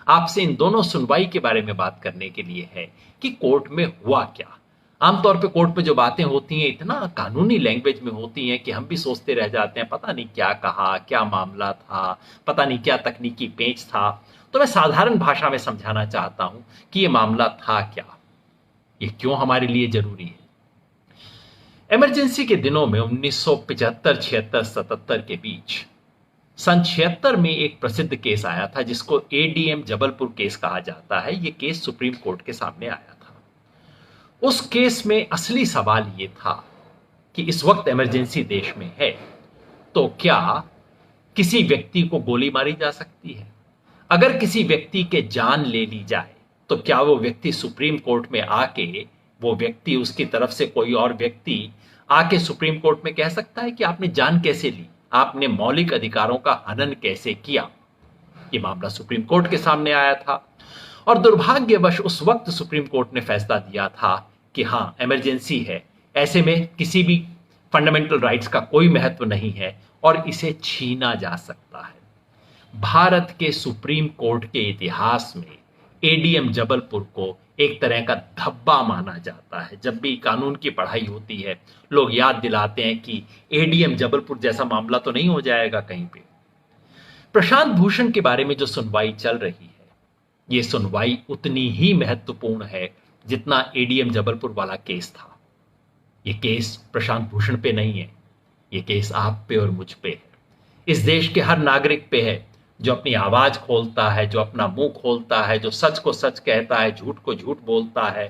आपसे इन दोनों सुनवाई के बारे में बात करने के लिए है कि कोर्ट में हुआ क्या। आमतौर पे कोर्ट में जो बातें होती हैं इतना कानूनी लैंग्वेज में होती हैं कि हम भी सोचते रह जाते हैं, पता नहीं क्या कहा, क्या मामला था, पता नहीं क्या तकनीकी पेंच था। तो मैं साधारण भाषा में समझाना चाहता हूं कि ये मामला था क्या, ये क्यों हमारे लिए जरूरी है। इमरजेंसी के दिनों में 1975, 76, 77 के बीच सन 76 में एक प्रसिद्ध केस आया था जिसको एडीएम जबलपुर केस कहा जाता है। यह केस सुप्रीम कोर्ट के सामने आया था। उस केस में असली सवाल यह था कि इस वक्त इमरजेंसी देश में है तो क्या किसी व्यक्ति को गोली मारी जा सकती है? अगर किसी व्यक्ति के जान ले ली जाए तो क्या वो व्यक्ति सुप्रीम कोर्ट में आके, वो व्यक्ति, उसकी तरफ से कोई और व्यक्ति आके सुप्रीम कोर्ट में कह सकता है कि आपने जान कैसे ली, आपने मौलिक अधिकारों का हनन कैसे किया? ये मामला सुप्रीम कोर्ट के सामने आया था और दुर्भाग्यवश उस वक्त सुप्रीम कोर्ट ने फैसला दिया था कि हां, इमरजेंसी है, ऐसे में किसी भी फंडामेंटल राइट्स का कोई महत्व नहीं है और इसे छीना जा सकता है। भारत के सुप्रीम कोर्ट के इतिहास में एडीएम जबलपुर को एक तरह का धब्बा माना जाता है। जब भी कानून की पढ़ाई होती है लोग याद दिलाते हैं कि एडीएम जबलपुर जैसा मामला तो नहीं हो जाएगा कहीं पे। प्रशांत भूषण के बारे में जो सुनवाई चल रही है, ये सुनवाई उतनी ही महत्वपूर्ण है जितना एडीएम जबलपुर वाला केस था। ये केस प्रशांत भूषण पे नहीं है, ये केस आप पे और मुझ पे है, इस देश के हर नागरिक पे है जो अपनी आवाज खोलता है, जो अपना मुंह खोलता है, जो सच को सच कहता है, झूठ को झूठ बोलता है।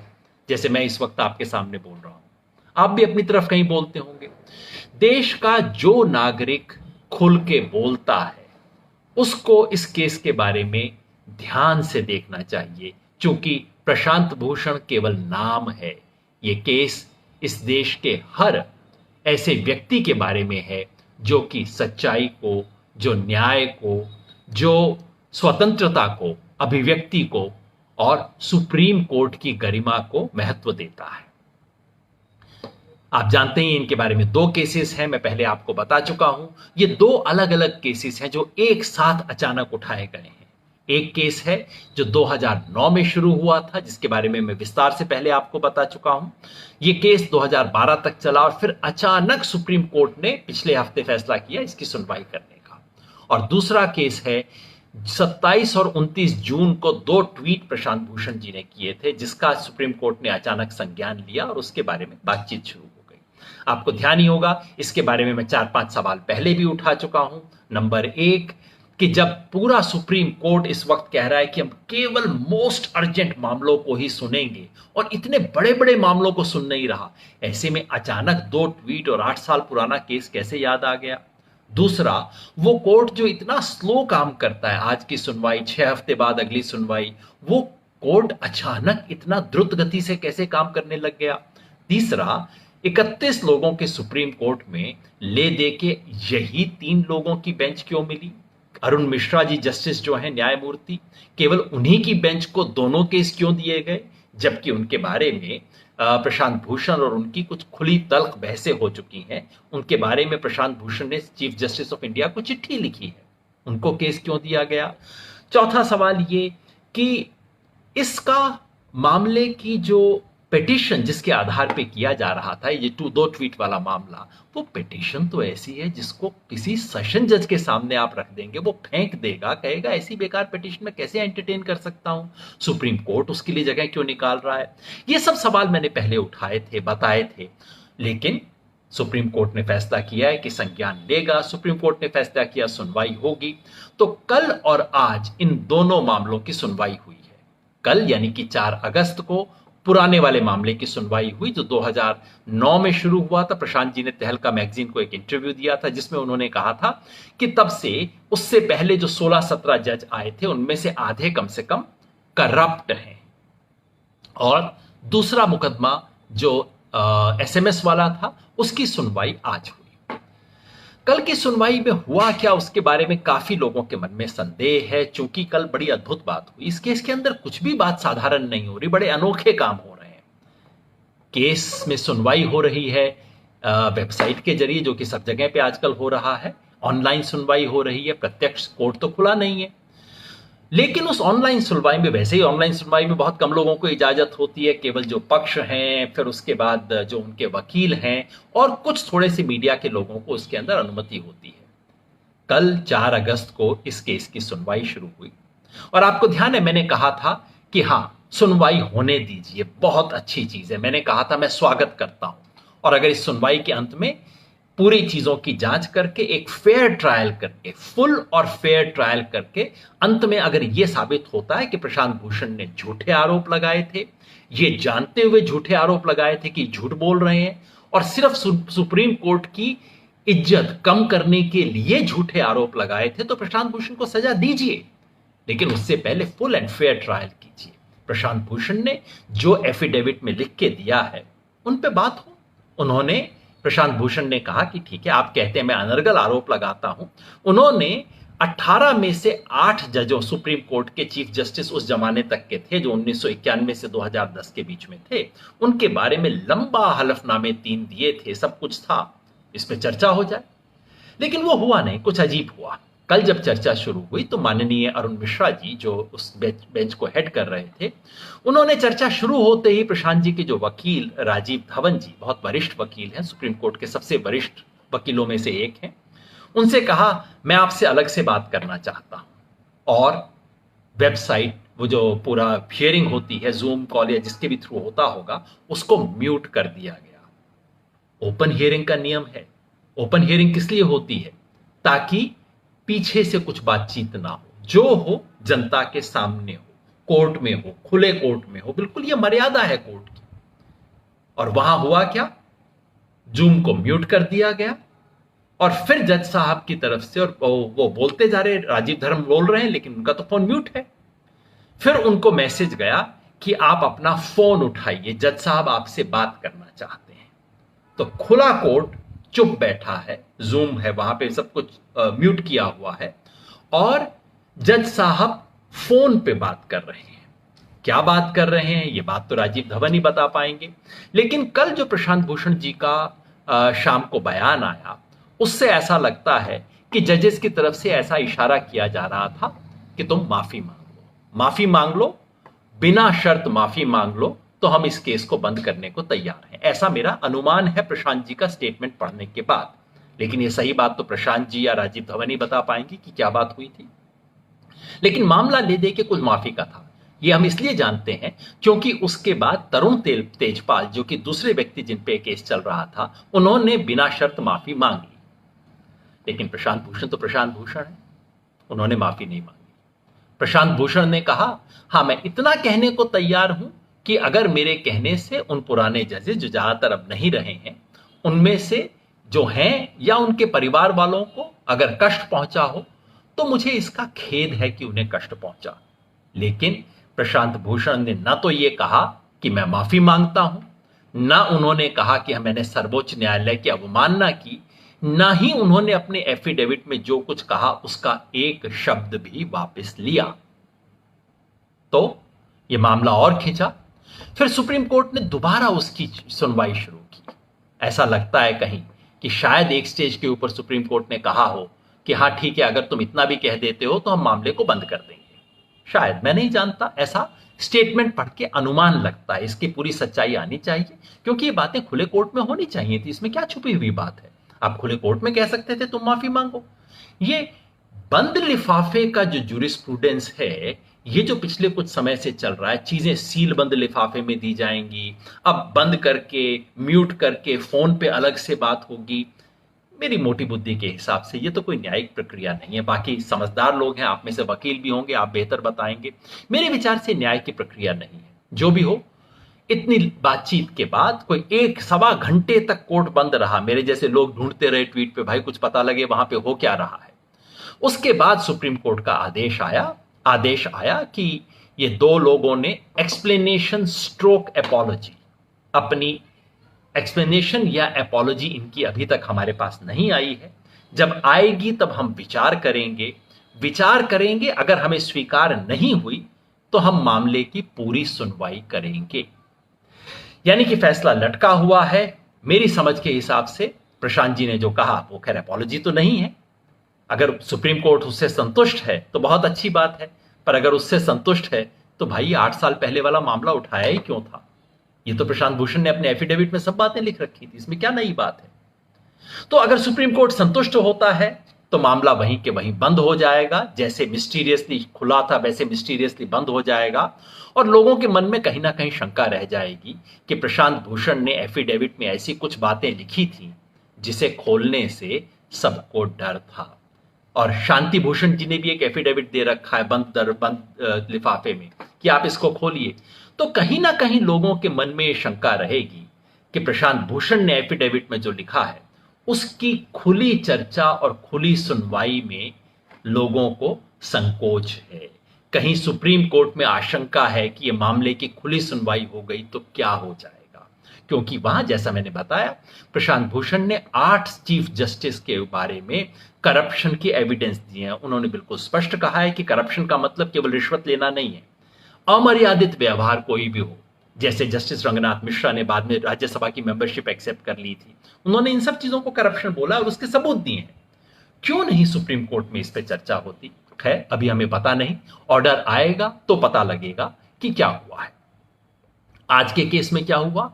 जैसे मैं इस वक्त आपके सामने बोल रहा हूं, आप भी अपनी तरफ कहीं बोलते होंगे। देश का जो नागरिक खुल के बोलता है उसको इस केस के बारे में ध्यान से देखना चाहिए, क्योंकि प्रशांत भूषण केवल नाम है। ये केस इस देश के हर ऐसे व्यक्ति के बारे में है जो कि सच्चाई को, जो न्याय को, जो स्वतंत्रता को, अभिव्यक्ति को और सुप्रीम कोर्ट की गरिमा को महत्व देता है। आप जानते हैं इनके बारे में दो केसेस हैं, मैं पहले आपको बता चुका हूं। ये दो अलग अलग केसेस हैं जो एक साथ अचानक उठाए गए हैं। एक केस है जो 2009 में शुरू हुआ था, जिसके बारे में मैं विस्तार से पहले आपको बता चुका हूं। ये केस 2012 तक चला और फिर अचानक सुप्रीम कोर्ट ने पिछले हफ्ते फैसला किया इसकी सुनवाई करने का। और दूसरा केस है 27 और 29 जून को दो ट्वीट प्रशांत भूषण जी ने किए थे, जिसका सुप्रीम कोर्ट ने अचानक संज्ञान लिया और उसके बारे में बातचीत शुरू हो गई। आपको ध्यान ही होगा इसके बारे में मैं 4-5 सवाल पहले भी उठा चुका हूं। नंबर 1 कि जब पूरा सुप्रीम कोर्ट इस वक्त कह रहा है कि हम केवल मोस्ट अर्जेंट मामलों को ही सुनेंगे और इतने बड़े बड़े मामलों को सुन नहीं रहा, ऐसे में अचानक दो ट्वीट और 8 साल पुराना केस कैसे याद आ गया? दूसरा, वो कोर्ट जो इतना स्लो काम करता है, आज की सुनवाई 6 हफ्ते बाद अगली सुनवाई, वो कोर्ट अचानक इतना द्रुत गति से कैसे काम करने लग गया? तीसरा, 31 लोगों के सुप्रीम कोर्ट में ले दे के यही 3 लोगों की बेंच क्यों मिली? अरुण मिश्रा जी जस्टिस जो हैं न्यायमूर्ति, केवल उन्हीं की बेंच को दोनों केस क्यों दिए गए, जबकि उनके बारे में प्रशांत भूषण और उनकी कुछ खुली तल्ख बहसें हो चुकी हैं। उनके बारे में प्रशांत भूषण ने चीफ जस्टिस ऑफ इंडिया को चिट्ठी लिखी है, उनको केस क्यों दिया गया? चौथा सवाल ये कि इसका मामले की जो पिटीशन जिसके आधार पे किया जा रहा था, ये दो ट्वीट वाला मामला, वो पिटीशन तो ऐसी है जिसको किसी सेशन जज के सामने आप रख देंगे, वो फेंक देगा, कहेगा ऐसी बेकार पिटीशन में कैसे एंटरटेन कर सकता हूं, सुप्रीम कोर्ट उसके लिए जगह क्यों निकाल रहा है? ये सब सवाल मैंने पहले उठाए थे, बताए थे, लेकिन सुप्रीम कोर्ट ने फैसला किया है कि संज्ञान लेगा। सुप्रीम कोर्ट ने फैसला किया सुनवाई होगी। तो कल और आज इन दोनों मामलों की सुनवाई हुई है। कल यानी कि 4 अगस्त को पुराने वाले मामले की सुनवाई हुई जो 2009 में शुरू हुआ था। प्रशांत जी ने तहलका मैगजीन को एक इंटरव्यू दिया था जिसमें उन्होंने कहा था कि तब से उससे पहले जो 16-17 जज आए थे उनमें से आधे कम से कम करप्ट हैं। और दूसरा मुकदमा जो एसएमएस वाला था उसकी सुनवाई आज हुई। कल की सुनवाई में हुआ क्या उसके बारे में काफी लोगों के मन में संदेह है, चूंकि कल बड़ी अद्भुत बात हुई। इस केस के अंदर कुछ भी बात साधारण नहीं हो रही, बड़े अनोखे काम हो रहे हैं। केस में सुनवाई हो रही है वेबसाइट के जरिए, जो कि सब जगह पे आजकल हो रहा है। ऑनलाइन सुनवाई हो रही है, प्रत्यक्ष कोर्ट तो खुला नहीं है। लेकिन उस ऑनलाइन सुनवाई में, वैसे ही ऑनलाइन सुनवाई में बहुत कम लोगों को इजाजत होती है, केवल जो पक्ष हैं, फिर उसके बाद जो उनके वकील हैं और कुछ थोड़े से मीडिया के लोगों को उसके अंदर अनुमति होती है। कल 4 अगस्त को इस केस की सुनवाई शुरू हुई और आपको ध्यान है मैंने कहा था कि हाँ, सुनवाई होने दीजिए, बहुत अच्छी चीज है। मैंने कहा था मैं स्वागत करता हूं और अगर इस सुनवाई के अंत में पूरी चीजों की जांच करके एक फेयर ट्रायल करके, फुल और फेयर ट्रायल करके अंत में अगर यह साबित होता है कि प्रशांत भूषण ने झूठे आरोप लगाए थे, ये जानते हुए झूठे आरोप लगाए थे कि झूठ बोल रहे हैं और सिर्फ सुप्रीम कोर्ट की इज्जत कम करने के लिए झूठे आरोप लगाए थे, तो प्रशांत भूषण को सजा दीजिए, लेकिन उससे पहले फुल एंड फेयर ट्रायल कीजिए। प्रशांत भूषण ने जो एफिडेविट में लिख के दिया है उन पे बात हो। उन्होंने, प्रशांत भूषण ने कहा कि ठीक है, आप कहते हैं मैं अनर्गल आरोप लगाता हूं। उन्होंने 18 में से 8 जजों, सुप्रीम कोर्ट के चीफ जस्टिस उस जमाने तक के थे जो 1991 से 2010 के बीच में थे, उनके बारे में लंबा हलफनामे 3 दिए थे, सब कुछ था, इस पे चर्चा हो जाए। लेकिन वो हुआ नहीं, कुछ अजीब हुआ। कल जब चर्चा शुरू हुई तो माननीय अरुण मिश्रा जी, जो उस बेंच को हेड कर रहे थे, उन्होंने चर्चा शुरू होते ही प्रशांत जी के जो वकील राजीव धवन जी, बहुत वरिष्ठ वकील हैं, सुप्रीम कोर्ट के सबसे वरिष्ठ वकीलों में से एक हैं, उनसे कहा मैं आपसे अलग से बात करना चाहता हूं। और वेबसाइट, वो जो पूरा हियरिंग होती है, जूम कॉल या जिसके भी थ्रू होता होगा, उसको म्यूट कर दिया गया। ओपन हियरिंग का नियम है। ओपन हियरिंग किस लिए होती है? ताकि पीछे से कुछ बातचीत ना हो, जो हो जनता के सामने हो, कोर्ट में हो, खुले कोर्ट में हो, बिल्कुल ये मर्यादा है कोर्ट की। और वहां हुआ क्या? जूम को म्यूट कर दिया गया और फिर जज साहब की तरफ से, और वो बोलते जा रहे, राजीव धर्म बोल रहे हैं लेकिन उनका तो फोन म्यूट है। फिर उनको मैसेज गया कि आप अपना फोन उठाइए, जज साहब आपसे बात करना चाहते हैं। तो खुला कोर्ट चुप बैठा है, जूम है, वहां पे सब कुछ म्यूट किया हुआ है और जज साहब फोन पे बात कर रहे हैं। क्या बात कर रहे हैं ये बात तो राजीव धवन ही बता पाएंगे। लेकिन कल जो प्रशांत भूषण जी का शाम को बयान आया, उससे ऐसा लगता है कि जजेस की तरफ से ऐसा इशारा किया जा रहा था कि तुम माफी मांग लो, माफी मांग लो, बिना शर्त माफी मांग लो, तो हम इस केस को बंद करने को तैयार हैं। ऐसा मेरा अनुमान है प्रशांत जी का स्टेटमेंट पढ़ने के बाद। लेकिन ये सही बात तो प्रशांत जी या राजीव धवन ही बता पाएंगे कि क्या बात हुई थी। लेकिन मामला ले दे के कुल माफी का था, ये हम इसलिए जानते हैं क्योंकि उसके बाद तरुण तेजपाल, जो कि दूसरे व्यक्ति जिन पे केस चल रहा था, उन्होंने बिना शर्त माफी मांग ली। लेकिन प्रशांत भूषण तो प्रशांत भूषण है, उन्होंने माफी नहीं मांगी। प्रशांत भूषण ने कहा, हां मैं इतना कहने को तैयार हूं कि अगर मेरे कहने से उन पुराने जजेस जो ज्यादातर अब नहीं रहे हैं, उनमें से जो हैं या उनके परिवार वालों को अगर कष्ट पहुंचा हो तो मुझे इसका खेद है कि उन्हें कष्ट पहुंचा। लेकिन प्रशांत भूषण ने ना तो ये कहा कि मैं माफी मांगता हूं, ना उन्होंने कहा कि मैंने सर्वोच्च न्यायालय की अवमानना की, ना ही उन्होंने अपने एफिडेविट में जो कुछ कहा उसका एक शब्द भी वापस लिया। तो यह मामला और खिंचा। फिर सुप्रीम कोर्ट ने दोबारा उसकी सुनवाई शुरू की। ऐसा लगता है कहीं कि शायद एक स्टेज के ऊपर सुप्रीम कोर्ट ने कहा हो कि हाँ ठीक है, अगर तुम इतना भी कह देते हो तो हम मामले को बंद कर देंगे। शायद, मैं नहीं जानता, ऐसा स्टेटमेंट पढ़ के अनुमान लगता है। इसकी पूरी सच्चाई आनी चाहिए क्योंकि ये बातें खुले कोर्ट में होनी चाहिए थी। इसमें क्या छुपी हुई बात है? आप खुले कोर्ट में कह सकते थे तुम माफी मांगो। ये बंद लिफाफे का जो जूरिस्प्रूडेंस है, ये जो पिछले कुछ समय से चल रहा है, चीजें सील बंद लिफाफे में दी जाएंगी, अब बंद करके, म्यूट करके, फोन पे अलग से बात होगी, मेरी मोटी बुद्धि के हिसाब से ये तो कोई न्यायिक प्रक्रिया नहीं है। बाकी समझदार लोग हैं, आप में से वकील भी होंगे, आप बेहतर बताएंगे। मेरे विचार से न्याय की प्रक्रिया नहीं है। जो भी हो, इतनी बातचीत के बाद कोई 1-1.25 घंटे तक कोर्ट बंद रहा। मेरे जैसे लोग ढूंढते रहे ट्वीट पे, भाई कुछ पता लगे वहां पे हो क्या रहा है। उसके बाद सुप्रीम कोर्ट का आदेश आया कि ये 2 लोगों ने एक्सप्लेनेशन स्ट्रोक एपोलॉजी, अपनी एक्सप्लेनेशन या एपोलॉजी इनकी अभी तक हमारे पास नहीं आई है। जब आएगी तब हम विचार करेंगे। अगर हमें स्वीकार नहीं हुई तो हम मामले की पूरी सुनवाई करेंगे। यानी कि फैसला लटका हुआ है। मेरी समझ के हिसाब से प्रशांत जी ने जो कहा वो खैर एपोलॉजी तो नहीं है। अगर सुप्रीम कोर्ट उससे संतुष्ट है तो बहुत अच्छी बात है, पर अगर उससे संतुष्ट है तो भाई 8 साल पहले वाला मामला उठाया ही क्यों था? ये तो प्रशांत भूषण ने अपने एफिडेविट में सब बातें लिख रखी थी, इसमें क्या नई बात है? तो अगर सुप्रीम कोर्ट संतुष्ट होता है तो मामला वहीं के वहीं बंद हो जाएगा, जैसे मिस्टीरियसली खुला था वैसे मिस्टीरियसली बंद हो जाएगा, और लोगों के मन में कहीं ना कहीं शंका रह जाएगी कि प्रशांत भूषण ने एफिडेविट में ऐसी कुछ बातें लिखी थी जिसे खोलने से सबको डर था। और शांति भूषण जी ने भी एक एफिडेविट दे रखा है बंद लिफाफे में कि आप इसको खोलिए। तो कहीं ना कहीं लोगों के मन में ये शंका रहेगी कि प्रशांत भूषण ने एफिडेविट में जो लिखा है उसकी खुली चर्चा और खुली सुनवाई में लोगों को संकोच है। कहीं सुप्रीम कोर्ट में आशंका है कि यह मामले की खुली सुनवाई हो गई तो क्या हो जाएगा, क्योंकि वहां जैसा मैंने बताया प्रशांत भूषण ने 8 चीफ जस्टिस के बारे में करप्शन की एविडेंस दी है। उन्होंने बिल्कुल स्पष्ट कहा है कि करप्शन का मतलब केवल रिश्वत लेना नहीं है, अमर्यादित व्यवहार कोई भी हो। जैसे जस्टिस रंगनाथ मिश्रा ने बाद में राज्यसभा की मेंबरशिप एक्सेप्ट कर ली थी, उन्होंने इन सब चीजों को करप्शन बोला और उसके सबूत दिए हैं। क्यों नहीं सुप्रीम कोर्ट में इस पे चर्चा होती? खैर अभी हमें पता नहीं, ऑर्डर आएगा तो पता लगेगा कि क्या हुआ है। आज के केस में क्या हुआ?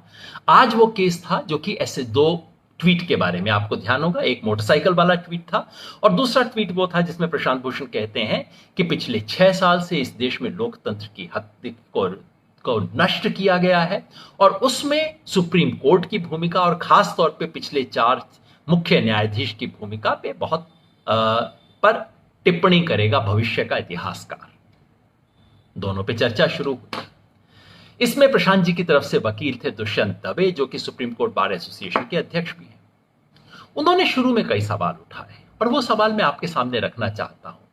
आज वो केस था जो कि ऐसे 2 ट्वीट के बारे में आपको ध्यान होगा, एक मोटरसाइकिल वाला ट्वीट था और दूसरा ट्वीट वो था जिसमें प्रशांत भूषण कहते हैं कि पिछले 6 साल से इस देश में लोकतंत्र की हत्या को नष्ट किया गया है, और उसमें सुप्रीम कोर्ट की भूमिका और खास तौर पे पिछले 4 मुख्य न्यायाधीश की भूमिका पे बहुत पर टिप्पणी करेगा भविष्य का इतिहासकार। दोनों पे चर्चा शुरू हुई। इसमें प्रशांत जी की तरफ से वकील थे दुष्यंत दवे, जो कि सुप्रीम कोर्ट बार एसोसिएशन के अध्यक्ष भी हैं। उन्होंने शुरू में कई सवाल उठाए और वो सवाल मैं आपके सामने रखना चाहता हूं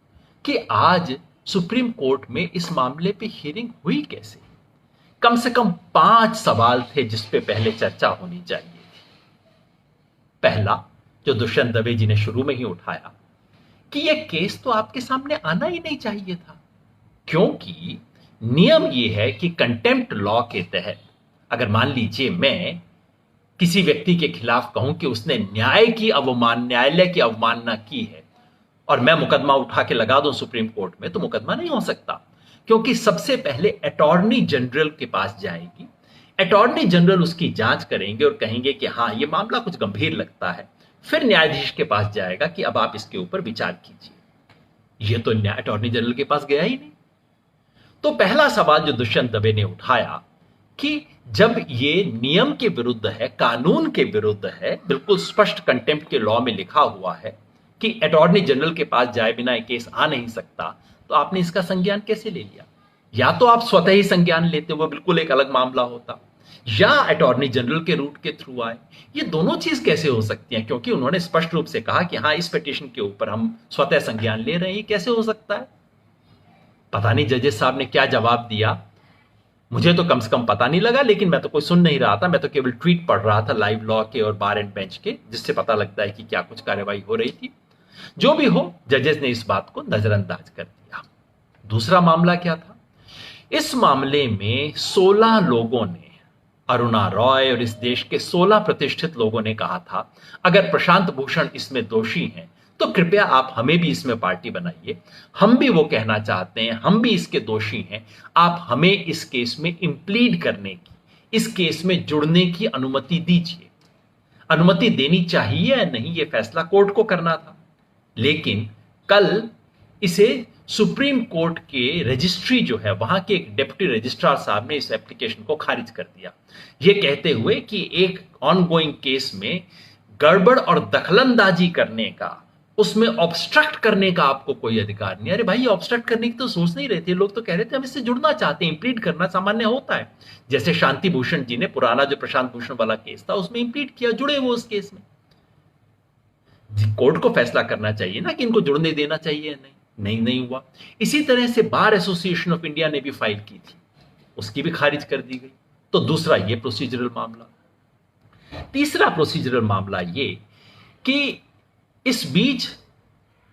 कि आज सुप्रीम कोर्ट में इस मामले पे हियरिंग हुई कैसे? कम से कम 5 सवाल थे जिस पे पहले चर्चा होनी चाहिए थी। पहला, जो दुष्यंत दवे जी ने शुरू में ही उठाया कि यह केस तो आपके सामने आना ही नहीं चाहिए था, क्योंकि नियम यह है कि कंटेम्प्ट लॉ के तहत अगर मान लीजिए मैं किसी व्यक्ति के खिलाफ कहूं कि उसने न्यायालय की अवमानना की है और मैं मुकदमा उठा के लगा दूं सुप्रीम कोर्ट में, तो मुकदमा नहीं हो सकता, क्योंकि सबसे पहले अटॉर्नी जनरल के पास जाएगी, अटॉर्नी जनरल उसकी जांच करेंगे और कहेंगे कि हाँ ये मामला कुछ गंभीर लगता है, फिर न्यायाधीश के पास जाएगा कि अब आप इसके ऊपर विचार कीजिए। ये तो अटॉर्नी जनरल के पास गया ही नहीं। तो पहला सवाल जो दुष्यंत दवे ने उठाया कि जब ये नियम के विरुद्ध है, कानून के विरुद्ध है, बिल्कुल स्पष्ट कंटेम्प्ट के लॉ में लिखा हुआ है कि अटॉर्नी जनरल के पास जाए बिना एक केस आ नहीं सकता, तो आपने इसका संज्ञान कैसे ले लिया? या तो आप स्वतः ही संज्ञान लेते हुए बिल्कुल एक अलग मामला होता, या अटॉर्नी जनरल के रूट के थ्रू आए। ये दोनों चीज कैसे हो सकती हैं? क्योंकि उन्होंने स्पष्ट रूप से कहा कि हाँ इस पिटीशन के ऊपर हम स्वतः संज्ञान ले रहे हैं, कैसे हो सकता है? पता नहीं जजेस साहब ने क्या जवाब दिया, मुझे तो कम से कम पता नहीं लगा, लेकिन मैं तो कोई सुन नहीं रहा था, मैं तो केवल ट्वीट पढ़ रहा था लाइव लॉ के और बार एंड बेंच के, जिससे पता लगता है कि क्या कुछ कार्रवाई हो रही थी। जो भी हो, जजेस ने इस बात को नजरअंदाज कर दिया। दूसरा मामला क्या था? इस मामले में 16 लोगों ने, अरुणा रॉय और इस देश के 16 प्रतिष्ठित लोगों ने कहा था अगर प्रशांत भूषण इसमें दोषी हैं तो कृपया आप हमें भी इसमें पार्टी बनाइए, हम भी वो कहना चाहते हैं, हम भी इसके दोषी हैं, आप हमें इस केस में इंप्लीड करने की, इस केस में जुड़ने की अनुमति दीजिए। अनुमति देनी चाहिए या नहीं ये फैसला कोर्ट को करना था, लेकिन कल इसे सुप्रीम कोर्ट के रजिस्ट्री जो है वहां के एक डिप्टी रजिस्ट्रार साहब ने इस एप्लीकेशन को खारिज कर दिया, यह कहते हुए कि एक ऑनगोइंग केस में गड़बड़ और दखलंदाजी करने का, उसमें ऑब्स्ट्रक्ट करने का आपको कोई अधिकार नहीं। अरे भाई ऑब्स्ट्रक्ट करने की तो सोच नहीं रहे थे लोग, तो कह रहे थे हम इससे जुड़ना चाहते हैं, इंप्लीड करना सामान्य होता है। जैसे शांति भूषण जी ने पुराना जो प्रशांत भूषण वाला केस था उसमें इंप्लीड किया, जुड़े वो उस केस में। कोर्ट को फैसला करना चाहिए ना कि इनको जुड़ने देना चाहिए या नहीं हुआ। इसी तरह से बार एसोसिएशन ऑफ इंडिया ने भी फाइल की थी, उसकी भी खारिज कर दी गई। तो दूसरा ये प्रोसीजरल मामला। तीसरा प्रोसीजरल मामला ये कि इस बीच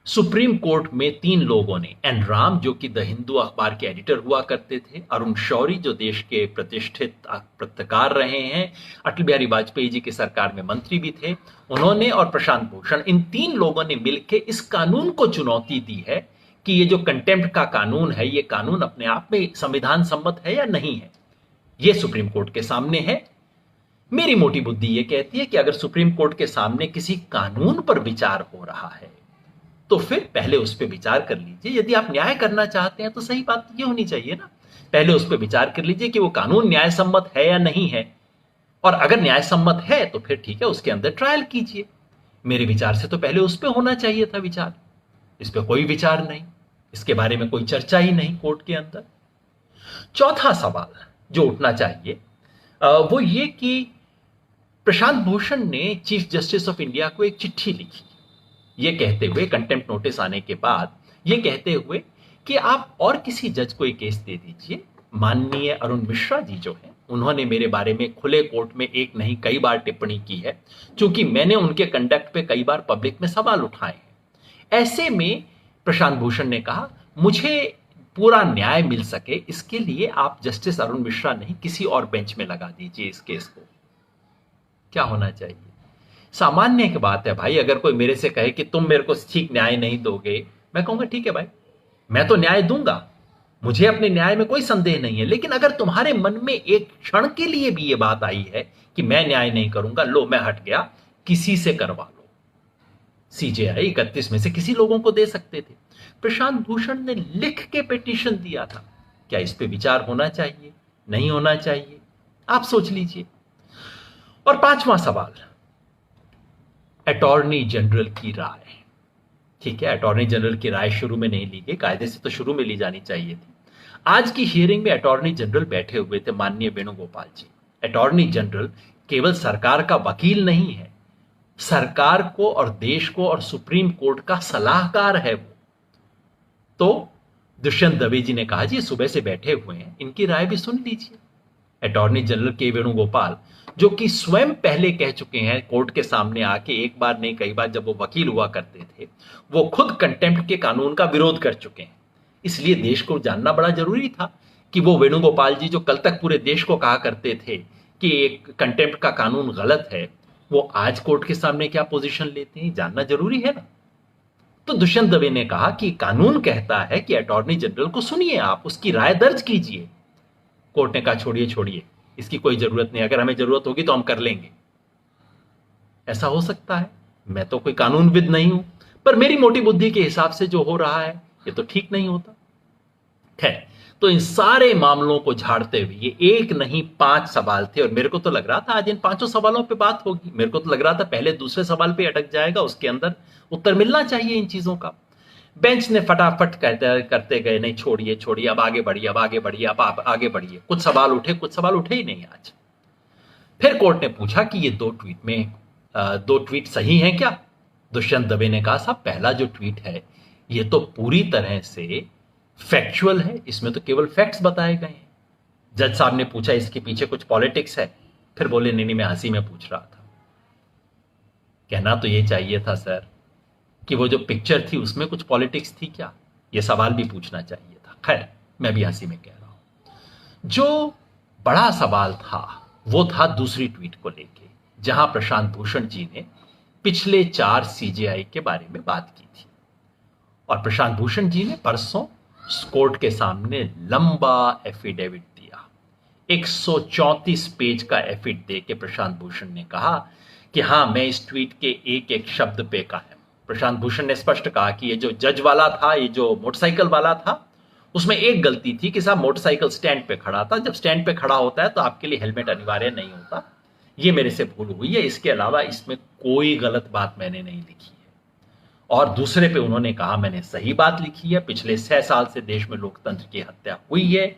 सुप्रीम कोर्ट में 3 लोगों ने, एन राम जो कि द हिंदू अखबार के एडिटर हुआ करते थे, अरुण शौरी जो देश के प्रतिष्ठित पत्रकार रहे हैं, अटल बिहारी वाजपेयी जी की सरकार में मंत्री भी थे, उन्होंने, और प्रशांत भूषण, इन 3 लोगों ने मिलकर इस कानून को चुनौती दी है कि ये जो कंटेम्प्ट का कानून है, ये कानून अपने आप में संविधान सम्मत है या नहीं है। ये सुप्रीम कोर्ट के सामने है। मेरी मोटी बुद्धि ये कहती है कि अगर सुप्रीम कोर्ट के सामने किसी कानून पर विचार हो रहा है तो फिर पहले उस पर विचार कर लीजिए। यदि आप न्याय करना चाहते हैं तो सही बात ये होनी चाहिए ना, पहले उस पर विचार कर लीजिए कि वो कानून न्याय सम्मत है या नहीं है, और अगर न्याय सम्मत है तो फिर ठीक है, उसके अंदर ट्रायल कीजिए। मेरे विचार से तो पहले उस पर होना चाहिए था विचार। इस पर कोई विचार नहीं, इसके बारे में कोई चर्चा ही नहीं कोर्ट के अंदर। चौथा सवाल जो उठना चाहिए वो ये कि प्रशांत भूषण ने चीफ जस्टिस ऑफ इंडिया को एक चिट्ठी लिखी, ये कहते हुए, कंटेम्प्ट नोटिस आने के बाद ये कहते हुए कि आप और किसी जज को एक केस दे दीजिए। माननीय अरुण मिश्रा जी जो हैं, उन्होंने मेरे बारे में खुले कोर्ट में एक नहीं कई बार टिप्पणी की है, क्योंकि मैंने उनके कंडक्ट पे कई बार पब्लिक में सवाल उठाए हैं। ऐसे में प्रशांत भूषण ने कहा, मुझे पूरा न्याय मिल सके इसके लिए आप जस्टिस अरुण मिश्रा नहीं किसी और बेंच में लगा दीजिए इस केस को। क्या होना चाहिए? सामान्य की बात है भाई, अगर कोई मेरे से कहे कि तुम मेरे को ठीक न्याय नहीं दोगे, मैं कहूंगा ठीक है भाई, मैं तो न्याय दूंगा, मुझे अपने न्याय में कोई संदेह नहीं है। लेकिन अगर तुम्हारे मन में एक क्षण के लिए भी ये बात आई है कि मैं न्याय नहीं करूंगा, लो मैं हट गया, किसी से करवा लो। सीजेआई 31 में से किसी लोगों को दे सकते थे। प्रशांत भूषण ने लिख के पिटीशन दिया था। क्या इस पे विचार होना चाहिए, नहीं होना चाहिए? आप सोच लीजिए। और पांचवा सवाल, अटॉर्नी जनरल की राय। ठीक है, अटॉर्नी जनरल की राय शुरू में नहीं ली गई, कायदे से तो शुरू में ली जानी चाहिए थी। आज की हियरिंग में अटॉर्नी जनरल बैठे हुए थे, माननीय वेणुगोपाल जी। अटॉर्नी जनरल केवल सरकार का वकील नहीं है, सरकार को और देश को और सुप्रीम कोर्ट का सलाहकार है वो। तो दुष्यंत दवे जी ने कहा, जी सुबह से बैठे हुए हैं, इनकी राय भी सुन लीजिए। अटॉर्नी जनरल के वेणुगोपाल, जो कि स्वयं पहले कह चुके हैं कोर्ट के सामने आके, एक बार नहीं कई बार, जब वो वकील हुआ करते थे, वो खुद कंटेम्प्ट के कानून का विरोध कर चुके हैं। इसलिए देश को जानना बड़ा जरूरी था कि वो वेणुगोपाल जी जो कल तक पूरे देश को कहा करते थे कि एक कंटेम्प्ट का कानून गलत है, वो आज कोर्ट के सामने क्या पोजीशन लेते हैं, जानना जरूरी है ना। तो दुष्यंत दवे ने कहा कि कानून कहता है कि अटॉर्नी जनरल को सुनिए, आप उसकी राय दर्ज कीजिए। कोर्ट ने कहा, छोड़िए छोड़िए, इसकी कोई जरूरत नहीं, अगर हमें जरूरत होगी तो हम कर लेंगे। ऐसा हो सकता है? मैं तो कोई कानूनविद नहीं हूं, पर मेरी मोटी बुद्धि के हिसाब से जो हो रहा है ये तो ठीक नहीं होता। खैर, तो इन सारे मामलों को झाड़ते हुए ये एक नहीं 5 सवाल थे, और मेरे को तो लग रहा था आज इन 5 सवालों पे बात होगी। मेरे को तो लग रहा था पहले दूसरे सवाल पे अटक जाएगा, उसके अंदर उत्तर मिलना चाहिए इन चीजों का। बेंच ने फटाफट करते गए, नहीं छोड़िए छोड़िए, अब आगे बढ़िए, अब आगे बढ़िए, अब आप आगे बढ़िए। कुछ सवाल उठे, कुछ सवाल उठे ही नहीं आज। फिर कोर्ट ने पूछा कि ये दो ट्वीट सही हैं क्या? दुष्यंत दवे ने कहा, साहब पहला जो ट्वीट है ये तो पूरी तरह से फैक्चुअल है, इसमें तो केवल फैक्ट्स बताए गए हैं। जज साहब ने पूछा इसके पीछे कुछ पॉलिटिक्स है? फिर बोले नहीं नहीं, मैं हंसी में पूछ रहा था। कहना तो ये चाहिए था सर कि वो जो पिक्चर थी उसमें कुछ पॉलिटिक्स थी क्या, ये सवाल भी पूछना चाहिए था। खैर, मैं भी हंसी में कह रहा हूं। जो बड़ा सवाल था वो था दूसरी ट्वीट को लेके, जहां प्रशांत भूषण जी ने पिछले 4 सीजेआई के बारे में बात की थी। और प्रशांत भूषण जी ने परसों कोर्ट के सामने लंबा एफिडेविट दिया। 134 पेज का एफिड दे के प्रशांत भूषण ने कहा कि हां, मैं इस ट्वीट के एक एक शब्द पे कायम। प्रशांत भूषण ने स्पष्ट कहा कि ये जो जज वाला था, ये जो मोटरसाइकिल वाला था, उसमें एक गलती थी कि साहब मोटरसाइकिल स्टैंड पे खड़ा था। जब स्टैंड पे खड़ा होता है तो आपके लिए हेलमेट अनिवार्य नहीं होता। ये मेरे से भूल हुई है, इसके अलावा इसमें कोई गलत बात मैंने नहीं लिखी है। और दूसरे पे उन्होंने कहा मैंने सही बात लिखी है, पिछले 6 साल से देश में लोकतंत्र की हत्या हुई है,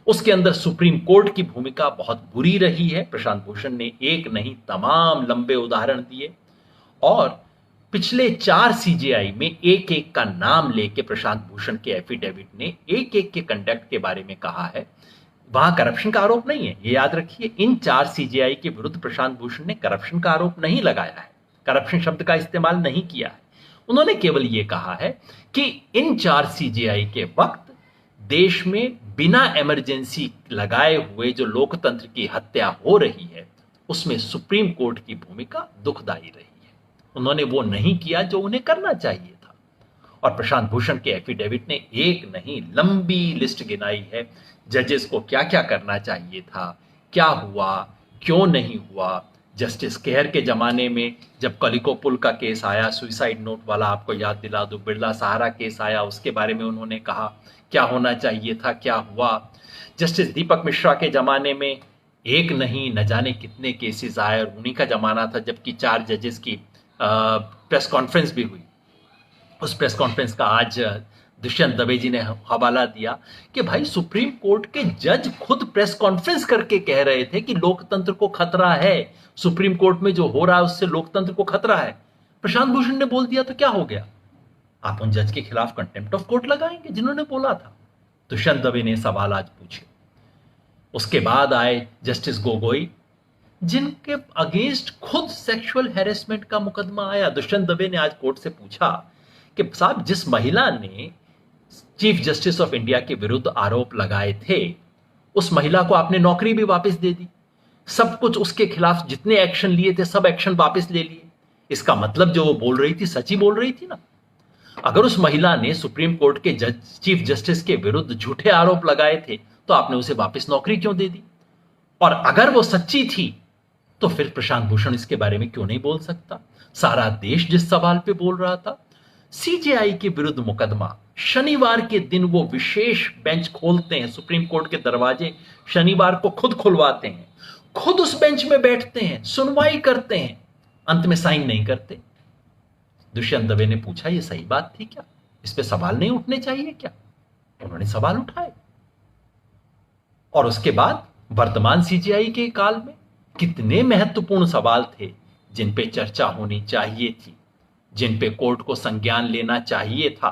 उसके अंदर सुप्रीम कोर्ट की भूमिका बहुत बुरी रही है। प्रशांत भूषण ने एक नहीं तमाम लंबे उदाहरण दिए, और पिछले 4 सीजेआई में एक एक का नाम लेके प्रशांत भूषण के एफिडेविट ने एक एक के कंडक्ट के बारे में कहा है। वहां करप्शन का आरोप नहीं है, ये याद रखिए। इन 4 सीजेआई के विरुद्ध प्रशांत भूषण ने करप्शन का आरोप नहीं लगाया है, करप्शन शब्द का इस्तेमाल नहीं किया है। उन्होंने केवल यह कहा है कि इन 4 सीजेआई के वक्त देश में बिना इमरजेंसी लगाए हुए जो लोकतंत्र की हत्या हो रही है, उसमें सुप्रीम कोर्ट की भूमिका दुखदायी रही है। उन्होंने वो नहीं किया जो उन्हें करना चाहिए था। और प्रशांत भूषण के एफिडेविट ने एक नहीं लंबी लिस्ट गिनाई है जजेस को क्या क्या करना चाहिए था, क्या हुआ, क्यों नहीं हुआ। जस्टिस केयर के जमाने में जब कलिको पुल का केस आया, सुइसाइड नोट वाला आपको याद दिला दो, बिरला सहारा केस आया, उसके बारे में उन्होंने कहा क्या होना चाहिए था, क्या हुआ। जस्टिस दीपक मिश्रा के जमाने में एक नहीं न जाने कितने केसेस आए, और उन्हीं का जमाना था जबकि 4 जजेस की प्रेस कॉन्फ्रेंस भी हुई। उस प्रेस कॉन्फ्रेंस का आज दुष्यंत दवे जी ने हवाला दिया कि भाई सुप्रीम कोर्ट के जज खुद प्रेस कॉन्फ्रेंस करके कह रहे थे कि लोकतंत्र को खतरा है, सुप्रीम कोर्ट में जो हो रहा है उससे लोकतंत्र को खतरा है। प्रशांत भूषण ने बोल दिया तो क्या हो गया? आप उन जज के खिलाफ कंटेम्प्ट ऑफ कोर्ट लगाएंगे जिन्होंने बोला था? दुष्यंत दवे ने सवाल आज पूछे। उसके बाद आए जस्टिस गोगोई, जिनके अगेंस्ट खुद सेक्सुअल हैरेसमेंट का मुकदमा आया। दुष्यंत दवे ने आज कोर्ट से पूछा कि साहब, जिस महिला ने चीफ जस्टिस ऑफ इंडिया के विरुद्ध आरोप लगाए थे उस महिला को आपने नौकरी भी वापस दे दी, सब कुछ उसके खिलाफ जितने एक्शन लिए थे सब एक्शन वापस ले लिए। इसका मतलब जो वो बोल रही थी सच ही बोल रही थी ना। अगर उस महिला ने सुप्रीम कोर्ट के चीफ जस्टिस के विरुद्ध झूठे आरोप लगाए थे तो आपने उसे वापस नौकरी क्यों दे दी? और अगर वो सच्ची थी तो फिर प्रशांत भूषण इसके बारे में क्यों नहीं बोल सकता? सारा देश जिस सवाल पे बोल रहा था। सीजेआई के विरुद्ध मुकदमा, शनिवार के दिन वो विशेष बेंच खोलते हैं, सुप्रीम कोर्ट के दरवाजे शनिवार को खुद खुलवाते हैं, खुद उस बेंच में बैठते हैं, सुनवाई करते हैं, अंत में साइन नहीं करते। दुष्यंत दवे ने पूछा ये सही बात थी क्या? इस पे सवाल नहीं उठने चाहिए क्या? उन्होंने सवाल उठाए। और उसके बाद वर्तमान सीजेआई के काल में कितने महत्वपूर्ण सवाल थे जिन पे चर्चा होनी चाहिए थी, जिन पे कोर्ट को संज्ञान लेना चाहिए था।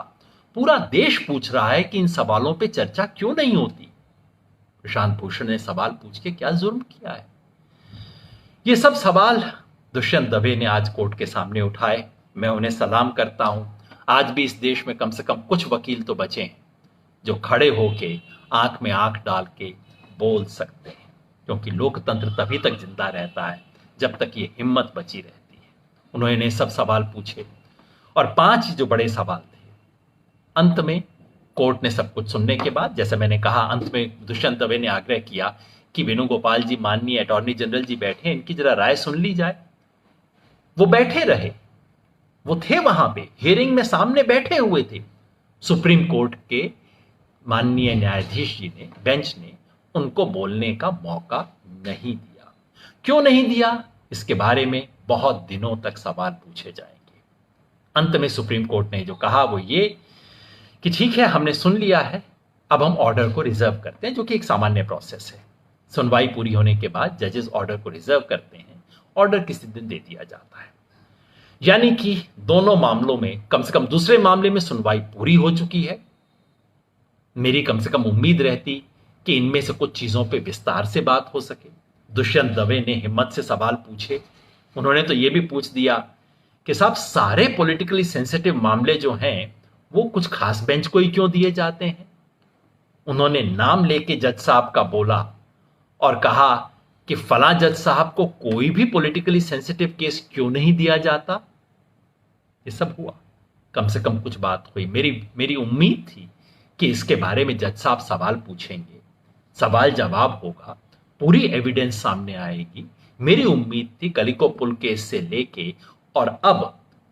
पूरा देश पूछ रहा है कि इन सवालों पे चर्चा क्यों नहीं होती। प्रशांत भूषण ने सवाल पूछ के क्या जुर्म किया है? ये सब सवाल दुष्यंत दवे ने आज कोर्ट के सामने उठाए। मैं उन्हें सलाम करता हूं। आज भी इस देश में कम से कम कुछ वकील तो बचे हैं जो खड़े होके आंख में आंख डाल के बोल सकते हैं, क्योंकि लोकतंत्र तभी तक जिंदा रहता है जब तक ये हिम्मत बची रहती है। उन्होंने सब सवाल पूछे और 5 जो बड़े सवाल थे, अंत में कोर्ट ने सब कुछ सुनने के बाद, जैसे मैंने कहा, अंत में दुष्यंत दवे ने आग्रह किया कि वेणुगोपाल जी, माननीय अटॉर्नी जनरल जी बैठे, इनकी जरा राय सुन ली जाए। वो बैठे रहे, वो थे वहां पे हियरिंग में, सामने बैठे हुए थे। सुप्रीम कोर्ट के माननीय न्यायाधीश जी ने, बेंच ने उनको बोलने का मौका नहीं दिया। क्यों नहीं दिया, इसके बारे में बहुत दिनों तक सवाल पूछे जाएंगे। अंत में सुप्रीम कोर्ट ने जो कहा वो ये कि ठीक है, हमने सुन लिया है, अब हम ऑर्डर को रिजर्व करते हैं, जो कि एक सामान्य प्रोसेस है। सुनवाई पूरी होने के बाद जजेस ऑर्डर को रिजर्व करते हैं, ऑर्डर किसी दिन दे दिया जाता है। यानी कि दोनों मामलों में, कम से कम दूसरे मामले में सुनवाई पूरी हो चुकी है। मेरी कम से कम उम्मीद रहती कि इनमें से कुछ चीजों पे विस्तार से बात हो सके। दुष्यंत दवे ने हिम्मत से सवाल पूछे। उन्होंने तो यह भी पूछ दिया कि साहब, सारे पॉलिटिकली सेंसिटिव मामले जो हैं वो कुछ खास बेंच को ही क्यों दिए जाते हैं? उन्होंने नाम लेके जज साहब का बोला और कहा कि फला जज साहब को कोई भी पॉलिटिकली सेंसिटिव केस क्यों नहीं दिया जाता। ये सब हुआ, कम से कम कुछ बात हुई। मेरी उम्मीद थी कि इसके बारे में जज साहब सवाल पूछेंगे, सवाल जवाब होगा, पूरी एविडेंस सामने आएगी। मेरी उम्मीद थी कलिको पुल केस से लेके और अब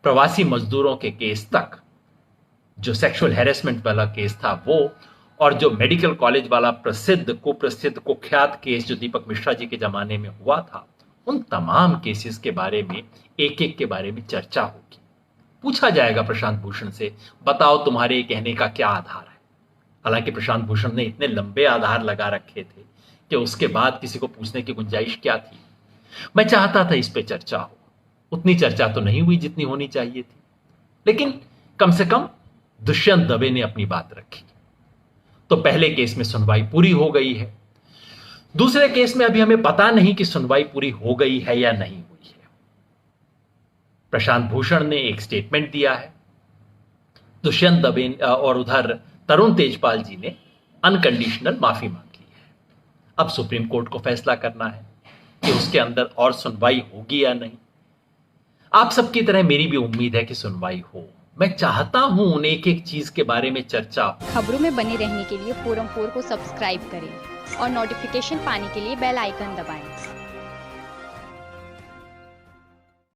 प्रवासी मजदूरों के केस तक, जो सेक्सुअल हैरेसमेंट वाला केस था वो, और जो मेडिकल कॉलेज वाला कुप्रसिद्ध कुख्यात केस जो दीपक मिश्रा जी के जमाने में हुआ था, उन तमाम केसेस के बारे में, एक एक के बारे में चर्चा होगी। पूछा जाएगा प्रशांत भूषण से, बताओ तुम्हारे कहने का क्या आधार है। हालांकि प्रशांत भूषण ने इतने लंबे आधार लगा रखे थे कि उसके बाद किसी को पूछने की गुंजाइश क्या थी। मैं चाहता था इस पे चर्चा हो, उतनी चर्चा तो नहीं हुई जितनी होनी चाहिए थी, लेकिन कम से कम दुष्यंत दवे ने अपनी बात रखी। तो पहले केस में सुनवाई पूरी हो गई है। दूसरे केस में अभी हमें पता नहीं कि सुनवाई पूरी हो गई है या नहीं हुई है। प्रशांत भूषण ने एक स्टेटमेंट दिया है, दुष्यंत दवे और उधर तरुण तेजपाल जी ने अनकंडीशनल माफी मांग ली है। अब सुप्रीम कोर्ट को फैसला करना है कि उसके अंदर और सुनवाई होगी या नहीं। आप सबकी तरह मेरी भी उम्मीद है कि सुनवाई हो, मैं चाहता हूं उन एक एक चीज के बारे में चर्चा। खबरों में बने रहने के लिए फोरम 4 को सब्सक्राइब करें और नोटिफिकेशन पाने के लिए बेल आइकन दबाएं।